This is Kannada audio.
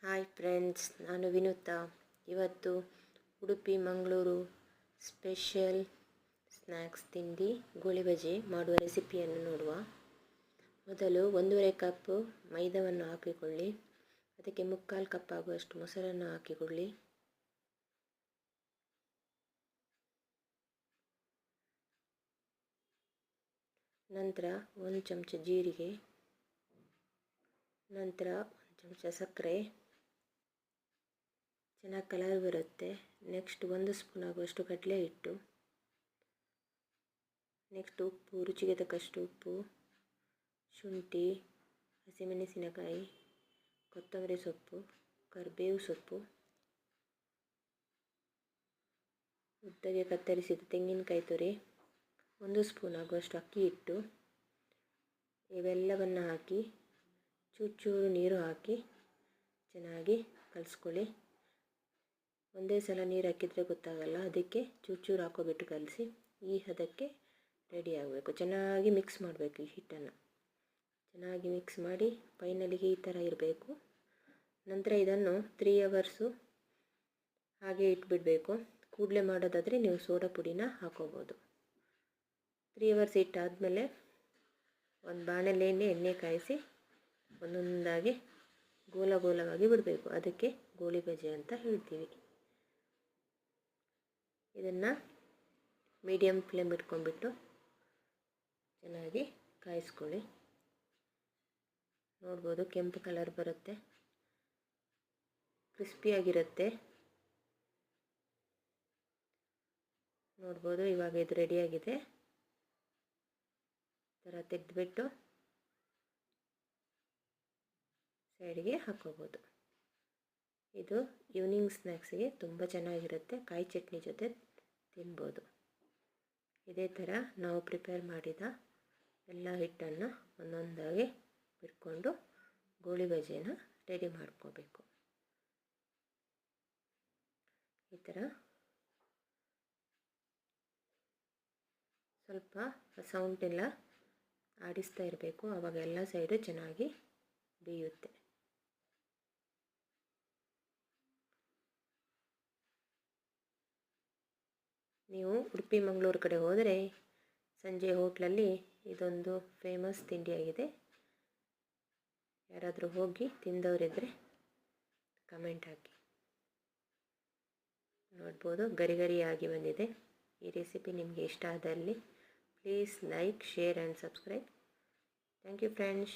ಹಾಯ್ ಫ್ರೆಂಡ್ಸ್, ನಾನು ವಿನುತಾ. ಇವತ್ತು ಉಡುಪಿ ಮಂಗಳೂರು ಸ್ಪೆಷಲ್ ಸ್ನ್ಯಾಕ್ಸ್ ತಿಂಡಿ ಗೋಳಿ ಬಜೆ ಮಾಡುವ ರೆಸಿಪಿಯನ್ನು ನೋಡುವ. ಮೊದಲು 1.5 ಕಪ್ ಮೈದಾವನ್ನು ಹಾಕಿಕೊಳ್ಳಿ. ಅದಕ್ಕೆ 3/4 ಕಪ್ ಆಗುವಷ್ಟು ಮೊಸರನ್ನು ಹಾಕಿಕೊಳ್ಳಿ. ನಂತರ 1 ಚಮಚ ಜೀರಿಗೆ, ನಂತರ 1 ಚಮಚ ಸಕ್ಕರೆ, ಚೆನ್ನಾಗಿ ಕಲರ್ ಬರುತ್ತೆ. ನೆಕ್ಸ್ಟ್ 1 ಸ್ಪೂನ್ ಆಗುವಷ್ಟು ಕಡಲೆ ಹಿಟ್ಟು, ನೆಕ್ಸ್ಟ್ ಉಪ್ಪು, ರುಚಿಗೆ ತಕ್ಕಷ್ಟು ಉಪ್ಪು, ಶುಂಠಿ, ಹಸಿಮೆಣಸಿನಕಾಯಿ, ಕೊತ್ತಂಬರಿ ಸೊಪ್ಪು, ಕರಿಬೇವು ಸೊಪ್ಪು, ಉದ್ದಗೆ ಕತ್ತರಿಸಿದ ತೆಂಗಿನಕಾಯಿ ತುರಿ, 1 ಸ್ಪೂನ್ ಆಗುವಷ್ಟು ಅಕ್ಕಿ ಹಿಟ್ಟು. ಇವೆಲ್ಲವನ್ನು ಹಾಕಿ ಚೂರು ನೀರು ಹಾಕಿ ಚೆನ್ನಾಗಿ ಕಲಿಸ್ಕೊಳ್ಳಿ. ಒಂದೇ ಸಲ ನೀರು ಹಾಕಿದರೆ ಗೊತ್ತಾಗಲ್ಲ, ಅದಕ್ಕೆ ಚೂರು ಹಾಕೋಬಿಟ್ಟು ಕಲಸಿ. ಈ ಹದಕ್ಕೆ ರೆಡಿ ಆಗಬೇಕು. ಚೆನ್ನಾಗಿ ಮಿಕ್ಸ್ ಮಾಡಬೇಕು. ಈ ಹಿಟ್ಟನ್ನು ಚೆನ್ನಾಗಿ ಮಿಕ್ಸ್ ಮಾಡಿ ಫೈನಲಿಗೆ ಈ ಥರ ಇರಬೇಕು. ನಂತರ ಇದನ್ನು 3 ಅವರ್ಸು ಹಾಗೆ ಇಟ್ಬಿಡಬೇಕು. ಕೂಡಲೇ ಮಾಡೋದಾದರೆ ನೀವು ಸೋಡಾ ಪುಡಿನ ಹಾಕೋಬೋದು. 3 ಅವರ್ಸ್ ಇಟ್ಟಾದಮೇಲೆ ಒಂದು ಬಾಣಲೆಯಲ್ಲಿ ಎಣ್ಣೆ ಕಾಯಿಸಿ ಒಂದೊಂದಾಗಿ ಗೋಲವಾಗಿ ಬಿಡಬೇಕು. ಅದಕ್ಕೆ ಗೋಳಿ ಬಜೆ ಅಂತ ಹೇಳ್ತೀವಿ. ಇದನ್ನು ಮೀಡಿಯಮ್ ಫ್ಲೇಮ್ ಇಟ್ಕೊಂಡ್ಬಿಟ್ಟು ಚೆನ್ನಾಗಿ ಕಾಯಿಸ್ಕೊಳ್ಳಿ. ನೋಡ್ಬೋದು, ಕೆಂಪು ಕಲರ್ ಬರುತ್ತೆ, ಕ್ರಿಸ್ಪಿಯಾಗಿರುತ್ತೆ. ನೋಡ್ಬೋದು, ಇವಾಗ ಇದು ರೆಡಿಯಾಗಿದೆ. ಥರ ತೆಗೆದುಬಿಟ್ಟು ಸೈಡಿಗೆ ಹಾಕೋಬೋದು. ಇದು ಈವ್ನಿಂಗ್ ಸ್ನ್ಯಾಕ್ಸಿಗೆ ತುಂಬ ಚೆನ್ನಾಗಿರುತ್ತೆ. ಕಾಯಿ ಚಟ್ನಿ ಜೊತೆ ತಿನ್ಬೋದು. ಇದೇ ಥರ ನಾವು ಪ್ರಿಪೇರ್ ಮಾಡಿದ ಎಲ್ಲ ಹಿಟ್ಟನ್ನು ಒಂದೊಂದಾಗಿ ಬಿಟ್ಕೊಂಡು ಗೋಳಿ ಬಜೆನ ರೆಡಿ ಮಾಡ್ಕೋಬೇಕು. ಈ ಥರ ಸ್ವಲ್ಪ ಸೌಂಡೆಲ್ಲ ಆಡಿಸ್ತಾ ಇರಬೇಕು. ಆವಾಗ ಎಲ್ಲ ಸೈಡು ಚೆನ್ನಾಗಿ ಬೇಯುತ್ತೆ. ನೀವು ಉಡುಪಿ ಮಂಗಳೂರು ಕಡೆ ಹೋದರೆ ಸಂಜೆ ಹೋಟ್ಲಲ್ಲಿ ಇದೊಂದು ಫೇಮಸ್ ತಿಂಡಿಯಾಗಿದೆ. ಯಾರಾದರೂ ಹೋಗಿ ತಿಂದವರಿದ್ದರೆ ಕಮೆಂಟ್ ಹಾಕಿ. ನೋಡ್ಬೋದು, ಗರಿಯಾಗಿ ಬಂದಿದೆ. ಈ ರೆಸಿಪಿ ನಿಮಗೆ ಇಷ್ಟ ಆದಲ್ಲಿ please like, share and subscribe. Thank you friends.